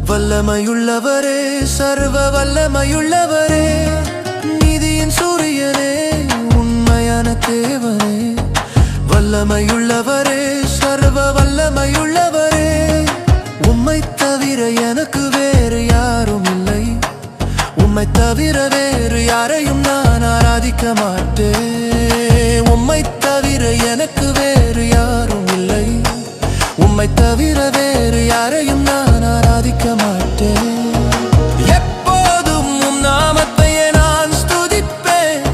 வல்லமையுள்ளவரே, சர்வ வல்லமையுள்ளவரே, நீதியின் சூரியனே, உண்மையான தேவனே. வல்லமையுள்ளவரே, சர்வ வல்லமையுள்ளவரே, உம்மை தவிர எனக்கு வேறு யாரும் இல்லை. உம்மை தவிர வேறு யாரையும் நான் ஆராதிக்க மாட்டேன். உம்மை தவிர எனக்கு வேறு யாரும் இல்லை. உம்மை தவிர வேறு யாரையும் நான் ஆராதிக்க மாட்டேன். எப்போதும் உம் நாமத்தையே நான் ஸ்துதிப்பேன்.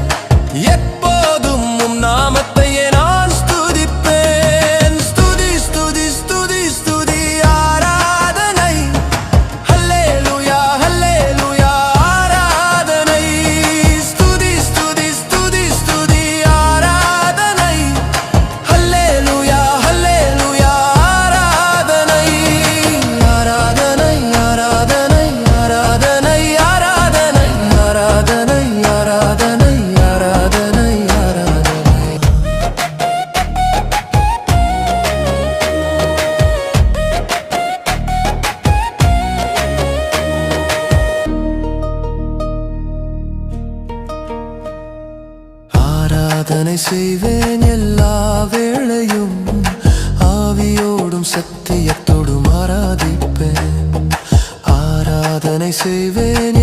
எப்போதும் உம் நாமத்தையே நான் ஸ்துதிப்பேன். ஸ்துதி ஸ்துதி ஸ்துதி ஸ்துதி ஆராதனை. ஹல்லேலூயா ஹல்லேலூயா ஆராதனை. ஸ்துதி ஸ்துதி ஸ்துதி ஸ்துதி ஆராதனை. ஹல்லேலூயா ஹல்லேலூயா ஆராதனை. ஆராதனை ஆராதனை ஆராதனை ஆராதனை ஆராதனை ஆராதனை ஆராதனை ஆராதனை. ஆராதனை செய்வேன் எல்லா வேளையும், ஆவியோடும் சத்தியத்தோடும் ஆராதிப்பேன். ஆராதனை செய்வேன்